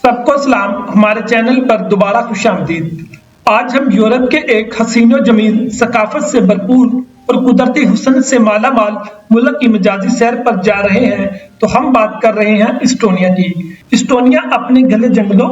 सबको सलाम। हमारे चैनल पर दोबारा खुश आमदीद। आज हम यूरोप के एक हसीन व जमील, सकाफत से भरपूर और कुदरती हुस्न से माला माल मुल्क की मजाजी सैर पर जा रहे हैं। तो हम बात कर रहे हैं इस्टोनिया की। इस्टोनिया अपने घने जंगलों,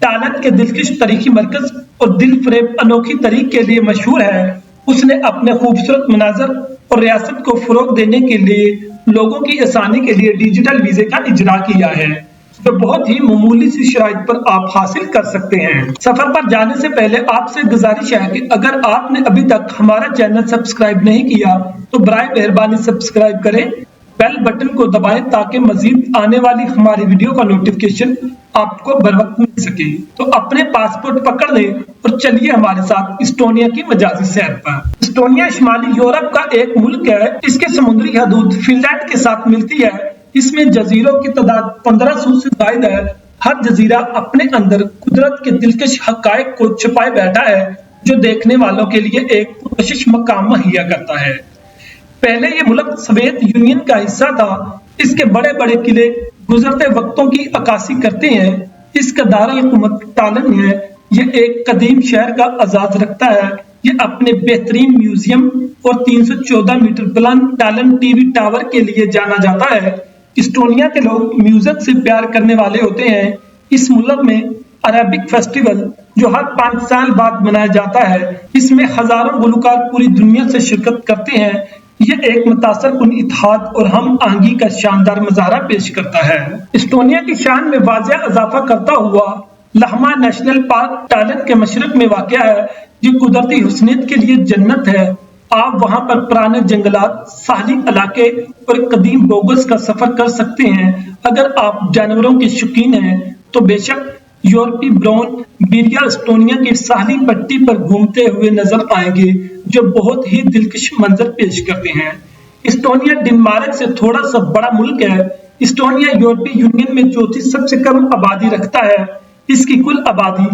टालन के दिलकश तारीखी मरकज और दिल फरेब अनोखी तरीक के लिए मशहूर है। उसने अपने खूबसूरत मनाजर और रियासत को फरोग देने के लिए लोगों की आसानी के लिए डिजिटल वीजे का इजरा किया है, जो बहुत ही मामूली सी शराइत पर आप हासिल कर सकते हैं। सफर पर जाने से पहले आपसे गुजारिश है कि अगर आपने अभी तक हमारा चैनल सब्सक्राइब नहीं किया तो बराए मेहरबानी सब्सक्राइब करें, बेल बटन को दबाएं ताकि मजीद आने वाली हमारी वीडियो का नोटिफिकेशन आपको बर वक्त मिल सके। तो अपने पासपोर्ट पकड़ लें और चलिए हमारे साथ इस्टोनिया की मजाजी सैर पर। इस्टोनिया शुमाली यूरोप का एक मुल्क है। इसके समुद्री हदूद फिनलैंड के साथ मिलती है। इसमें जजीरों की तादाद 1500 से ज्यादा है। हर जजीरा अपने अंदर कुदरत के दिलकश हकायक को छुपाए बैठा है, जो देखने वालों के लिए एक पुरकशिश मकाम मुहैया करता है। पहले ये मुल्क सोवियत यूनियन का हिस्सा था। इसके बड़े बड़े किले गुजरते वक्तों की अक्कासी करते हैं। इसका दारुल हुकूमत टालन है। ये एक कदीम शहर का आजाद रखता है। ये अपने बेहतरीन म्यूजियम और 314 मीटर बुलंद टालन टीवी टावर के लिए जाना जाता है। इस्टोनिया के लोग म्यूजिक से प्यार करने वाले होते हैं। इस मुल्क में अरेबिक फेस्टिवल, जो हर 5 साल बाद मनाया जाता है, इसमें हजारों गुलकार पूरी दुनिया से शिरकत करते हैं। ये एक मुतासर कुन इत्तेहाद और हम आहंगी का शानदार मुजाहरा पेश करता है। इस्टोनिया की शान में वाज़ेह इजाफा करता हुआ लहमा नेशनल पार्क टालन के मशरक में वाक़या है, जो कुदरती हुस्नियत के लिए जन्नत है। आप वहां पर पुराने जंगलात, साहली इलाके और कदीम बोगस का सफर कर सकते हैं। अगर आप जानवरों के शौकीन हैं तो बेशक यूरोपीय ब्राउन बिरिया इस्टोनिया की साहली पट्टी पर घूमते हुए नजर आएंगे, जो बहुत ही दिलकश मंजर पेश करते हैं। इस्टोनिया डेनमार्क से थोड़ा सा बड़ा मुल्क है। इस्टोनिया यूरोपीय यूनियन में चौथी सबसे कम आबादी रखता है। इसकी कुल आबादी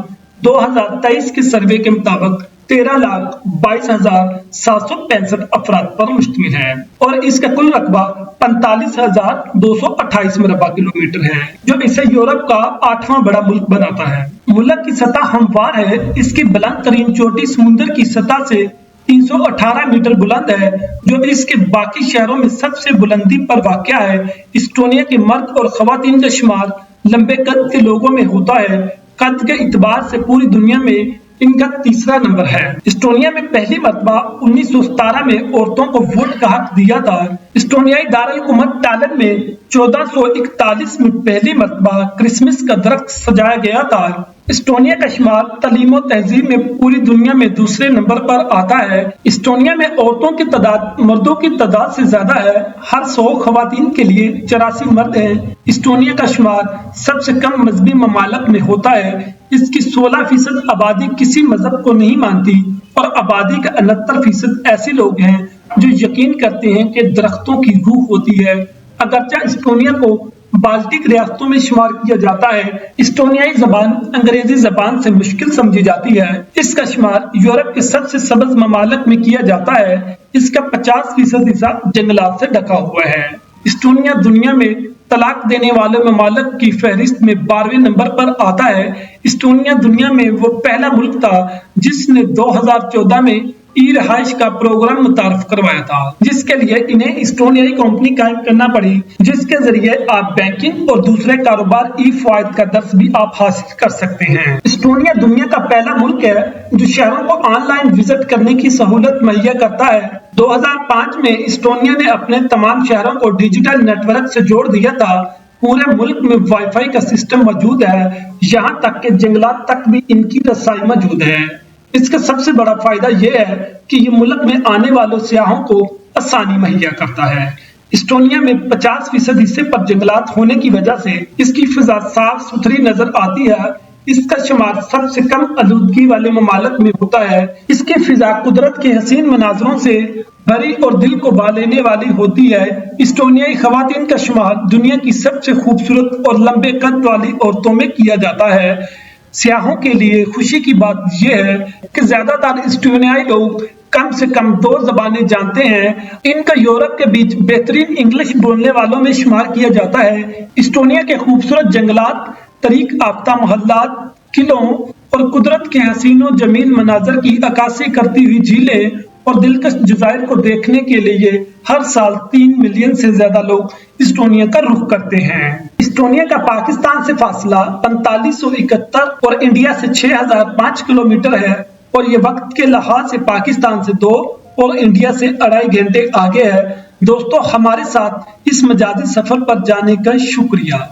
2023 के सर्वे के मुताबिक 13,22,765 अफराद पर मुश्तमिल है और इसका कुल रकबा 45,228 मुरब्बा किलोमीटर है, जो इसे यूरोप का 8वां बड़ा मुल्क बनाता है। मुल्क की सतह हमवार है। इसकी बुलंद तरीन चोटी समुद्र की सतह से 318 मीटर बुलंद है, जो इसके बाकी शहरों में सबसे बुलंदी पर वाक़या है। इस्टोनिया के मर्द और खवातीन का शुमार लंबे कद के लोगों में होता है। कद के इतबार से पूरी दुनिया में इनका तीसरा नंबर है। इस्टोनिया में पहली मर्तबा 1917 में औरतों को वोट का हक दिया था। इस्टोनियाई दारुल हुकूमत टालन में 1441 में पहली मर्तबा क्रिसमस का दरख्त सजाया गया था। इस्टोनिया का शुमार तालीम और तहजीब में पूरी दुनिया में दूसरे नंबर पर आता है। इस्टोनिया में औरतों की तादाद मर्दों की तादाद से ज्यादा है। हर 100 खवातीन के लिए 84 मर्द हैं। इस्टोनिया का शुमार सबसे कम मजहबी ममालक में होता है। इसकी 16% आबादी किसी मजहब को नहीं मानती और आबादी का 69% ऐसे लोग हैं जो यकीन करते हैं कि दरख्तों की रूह होती है। अगरचे इस्टोनिया को बाल्टिक रियासतों में शुमार किया जाता है, इस्टोनियाई जबान अंग्रेजी जबान से मुश्किल समझी जाती है। इसका शुमार यूरोप के सबसे सबज ममालक में किया जाता है। इसका 50% हिस्सा जंगलात से ढका हुआ है। इस्टोनिया दुनिया में तलाक देने वाले ममालक की फहरिस्त में 12वें नंबर पर आता है। इस्टोनिया दुनिया में वो पहला मुल्क था जिसने 2014 में ई रहाइश का प्रोग्राम मुतारफ करवाया था, जिसके लिए इन्हें इस्टोनियाई कंपनी कायम करना पड़ी, जिसके जरिए आप बैंकिंग और दूसरे कारोबार ई फायद का दर्स भी आप हासिल कर सकते हैं। इस्टोनिया दुनिया का पहला मुल्क है जो शहरों को ऑनलाइन विजिट करने की सहूलत मुहैया करता है। 2005 में इस्टोनिया ने अपने तमाम शहरों को डिजिटल नेटवर्क से जोड़ दिया था। पूरे मुल्क में वाईफाई का सिस्टम मौजूद है, यहाँ तक कि जंगलात तक भी इनकी रसाई मौजूद है। इसका सबसे बड़ा फायदा यह है कि ये मुल्क में आने वालों सियाहों को आसानी मुहैया करता है। इस्टोनिया में 50% हिस्से पर जंगलात होने की वजह से इसकी फिजा साफ सुथरी नजर आती है। इसका शुमार सबसे कम आलूदगी वाले ममालक में होता है। इसकी फिजा कुदरत के हसीन मनाजरों से भरी और दिल को भा लेने वाली होती है। इस्टोनियाई खवातीन का शुमार दुनिया की सबसे खूबसूरत और लंबे कद वाली औरतों में किया जाता है। सियाहों के लिए खुशी की बात यह है कि ज्यादातर इस्टोनियाई लोग कम से कम 2 ज़बानें जानते हैं। इनका यूरोप के बीच बेहतरीन इंग्लिश बोलने वालों में शुमार किया जाता है। इस्टोनिया के खूबसूरत जंगलात, तरीक याफ्ता मोहल्लात, किलों और कुदरत के हसीनो जमीन मनाजर की अक्कासी करती हुई झीलें और दिलकश जज़ायर को देखने के लिए हर साल 3 मिलियन से ज्यादा लोग इस्टोनिया का रुख करते हैं। इस्टोनिया का पाकिस्तान से फासला 4571 और इंडिया से 6005 किलोमीटर है और ये वक्त के लिहाज से पाकिस्तान से 2 और इंडिया से 2.5 घंटे आगे है। दोस्तों, हमारे साथ इस मजाजी सफर पर जाने का शुक्रिया।